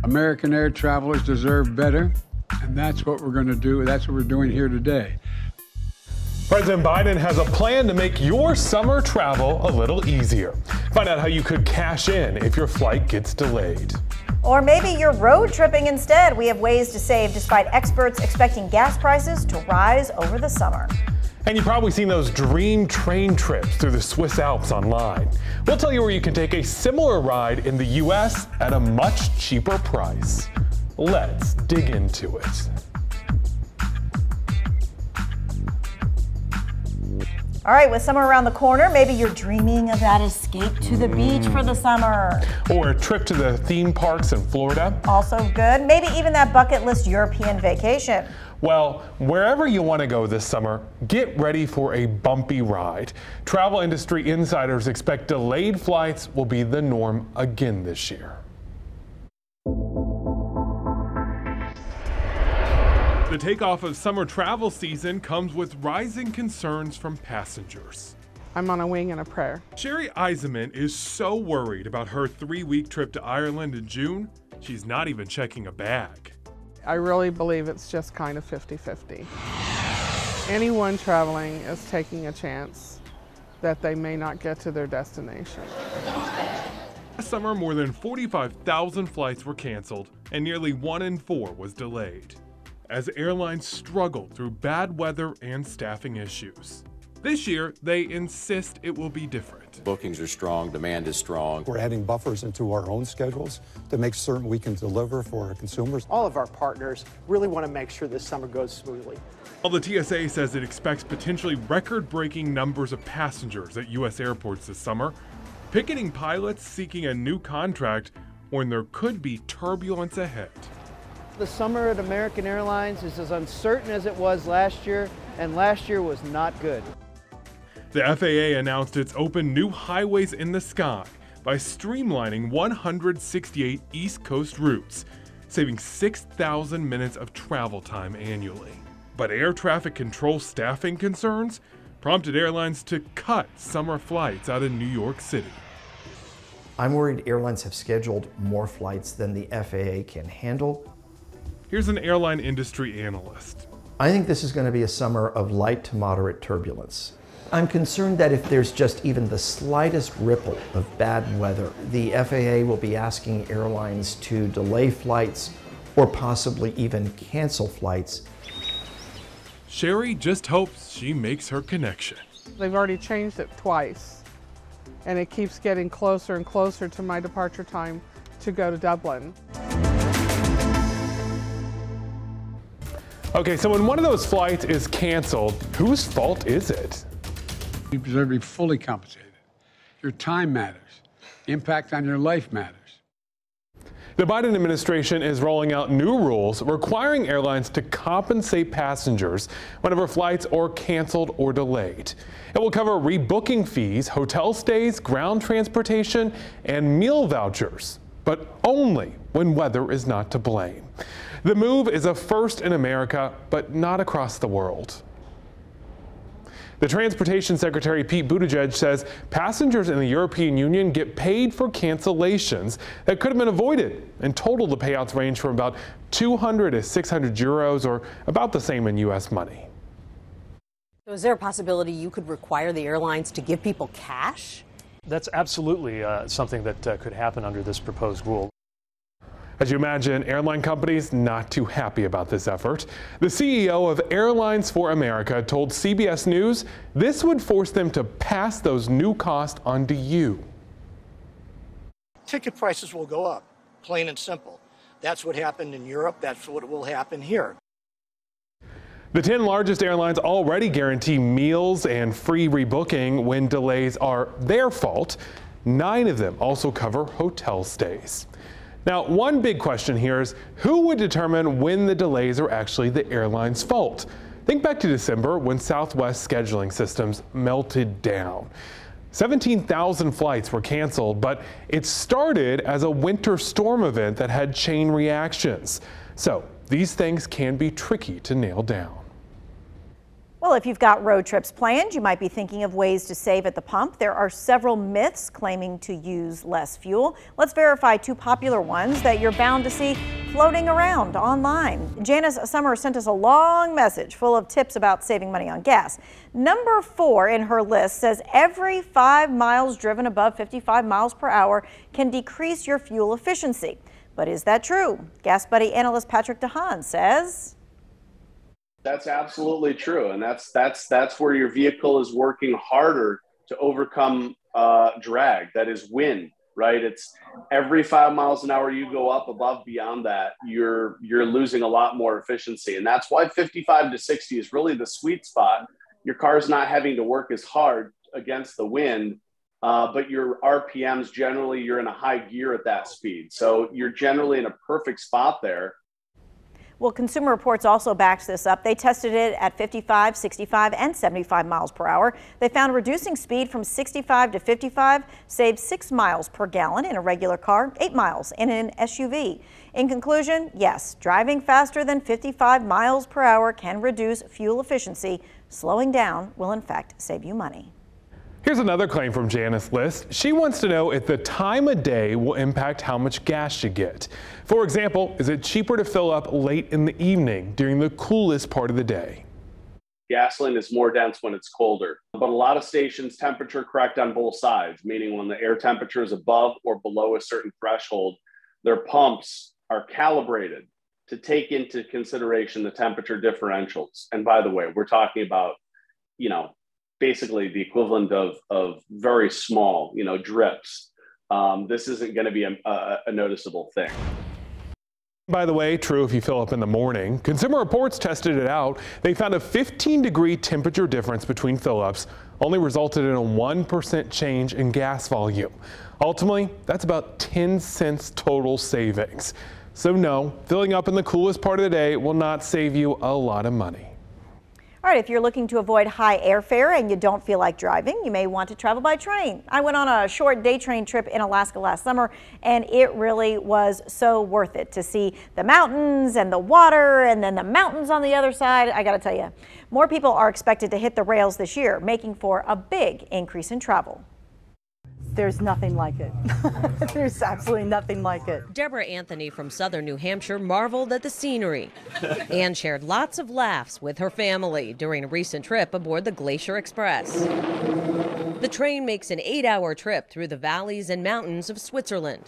American air travelers deserve better, and that's what we're going to do. That's what we're doing here today. President Biden has a plan to make your summer travel a little easier. Find out how you could cash in if your flight gets delayed. Or maybe you're road tripping instead. We have ways to save despite experts expecting gas prices to rise over the summer. And you've probably seen those dream train trips through the Swiss Alps online. We'll tell you where you can take a similar ride in the U.S. at a much cheaper price. Let's dig into it. All right, with summer around the corner, maybe you're dreaming of that escape to the beach for the summer. Or a trip to the theme parks in Florida. Also good. Maybe even that bucket list European vacation. Well, wherever you want to go this summer, get ready for a bumpy ride. Travel industry insiders expect delayed flights will be the norm again this year. The takeoff of summer travel season comes with rising concerns from passengers. I'm on a wing and a prayer. Sherry Eisenman is so worried about her 3-week trip to Ireland in June, she's not even checking a bag. I really believe it's just kind of 50-50. Anyone traveling is taking a chance that they may not get to their destination. Last summer, more than 45,000 flights were canceled, and nearly 1 in 4 was delayed, as airlines struggled through bad weather and staffing issues. This year, they insist it will be different. Bookings are strong, demand is strong. We're adding buffers into our own schedules to make certain we can deliver for our consumers. All of our partners really want to make sure this summer goes smoothly. While the TSA says it expects potentially record-breaking numbers of passengers at U.S. airports this summer, picketing pilots seeking a new contract warn there could be turbulence ahead. The summer at American Airlines is as uncertain as it was last year, and last year was not good. The FAA announced it's opened new highways in the sky by streamlining 168 East Coast routes, saving 6,000 minutes of travel time annually. But air traffic control staffing concerns prompted airlines to cut summer flights out of New York City. I'm worried airlines have scheduled more flights than the FAA can handle. Here's an airline industry analyst. I think this is going to be a summer of light to moderate turbulence. I'm concerned that if there's just even the slightest ripple of bad weather, the FAA will be asking airlines to delay flights or possibly even cancel flights. Sherry just hopes she makes her connection. They've already changed it twice, and it keeps getting closer and closer to my departure time to go to Dublin. Okay, so when one of those flights is canceled, whose fault is it? You deserve to be fully compensated. Your time matters. The impact on your life matters. The Biden administration is rolling out new rules requiring airlines to compensate passengers whenever flights are canceled or delayed. It will cover rebooking fees, hotel stays, ground transportation, and meal vouchers, but only when weather is not to blame. The move is a first in America, but not across the world. The Transportation Secretary Pete Buttigieg says passengers in the European Union get paid for cancellations that could have been avoided. In total, the payouts range from about 200 to 600 euros, or about the same in U.S. money. So is there a possibility you could require the airlines to give people cash? That's absolutely something that could happen under this proposed rule. As you imagine, airline companies not too happy about this effort. The CEO of Airlines for America told CBS News this would force them to pass those new costs on to you. Ticket prices will go up, plain and simple. That's what happened in Europe. That's what will happen here. The 10 largest airlines already guarantee meals and free rebooking when delays are their fault. 9 of them also cover hotel stays. Now, one big question here is who would determine when the delays are actually the airline's fault? Think back to December when Southwest scheduling systems melted down. 17,000 flights were canceled, but it started as a winter storm event that had chain reactions. So these things can be tricky to nail down. Well, if you've got road trips planned, you might be thinking of ways to save at the pump. There are several myths claiming to use less fuel. Let's verify two popular ones that you're bound to see floating around online. Janice Summer sent us a long message full of tips about saving money on gas. Number 4 in her list says every 5 miles driven above 55 miles per hour can decrease your fuel efficiency. But is that true? Gas Buddy analyst Patrick DeHaan says that's absolutely true, and that's where your vehicle is working harder to overcome drag. That is wind, right? It's every 5 miles an hour you go up above beyond that, you're losing a lot more efficiency, and that's why 55 to 60 is really the sweet spot. Your car's not having to work as hard against the wind, but your RPMs generally you're in a high gear at that speed, so you're generally in a perfect spot there. Well, Consumer Reports also backs this up. They tested it at 55, 65, and 75 miles per hour. They found reducing speed from 65 to 55 saved 6 miles per gallon in a regular car, 8 miles in an SUV. In conclusion, yes, driving faster than 55 miles per hour can reduce fuel efficiency. Slowing down will in fact save you money. Here's another claim from Janice's list. She wants to know if the time of day will impact how much gas you get. For example, is it cheaper to fill up late in the evening during the coolest part of the day? Gasoline is more dense when it's colder, but a lot of stations temperature correct on both sides, meaning when the air temperature is above or below a certain threshold, their pumps are calibrated to take into consideration the temperature differentials. And by the way, we're talking about, basically the equivalent of very small, drips. This isn't going to be a noticeable thing. By the way, true if you fill up in the morning. Consumer Reports tested it out. They found a 15-degree temperature difference between fill-ups only resulted in a 1% change in gas volume. Ultimately, that's about 10 cents total savings. So no, filling up in the coolest part of the day will not save you a lot of money. All right, if you're looking to avoid high airfare and you don't feel like driving, you may want to travel by train. I went on a short day train trip in Alaska last summer, and it really was so worth it to see the mountains and the water and then the mountains on the other side. I got to tell you, more people are expected to hit the rails this year, making for a big increase in travel. There's nothing like it. There's absolutely nothing like it. Deborah Anthony from southern New Hampshire marveled at the scenery and shared lots of laughs with her family during a recent trip aboard the Glacier Express. The train makes an 8-hour trip through the valleys and mountains of Switzerland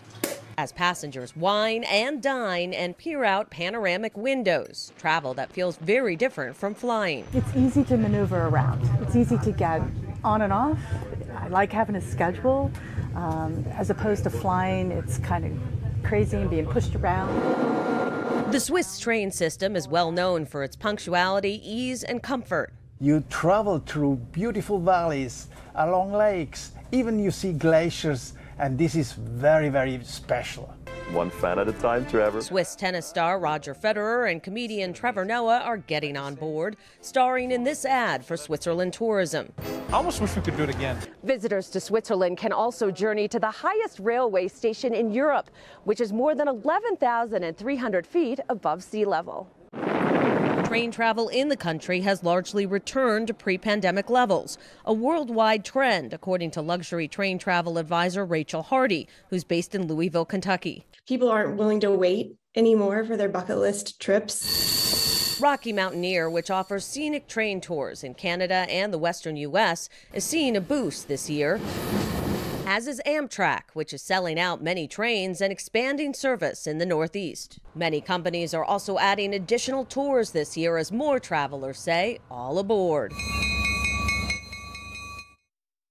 as passengers wine and dine and peer out panoramic windows, travel that feels very different from flying. It's easy to maneuver around. It's easy to get on and off. I like having a schedule. As opposed to flying, it's kind of crazy and being pushed around. The Swiss train system is well known for its punctuality, ease, and comfort. You travel through beautiful valleys, along lakes, even you see glaciers, and this is very, very special. One fan at a time, Trevor. Swiss tennis star Roger Federer and comedian Trevor Noah are getting on board, starring in this ad for Switzerland Tourism. I almost wish we could do it again. Visitors to Switzerland can also journey to the highest railway station in Europe, which is more than 11,300 feet above sea level. Train travel in the country has largely returned to pre-pandemic levels, a worldwide trend, according to luxury train travel advisor Rachel Hardy, who's based in Louisville, Kentucky. People aren't willing to wait anymore for their bucket list trips. Rocky Mountaineer, which offers scenic train tours in Canada and the western U.S., is seeing a boost this year, as is Amtrak, which is selling out many trains and expanding service in the Northeast. Many companies are also adding additional tours this year as more travelers say, all aboard.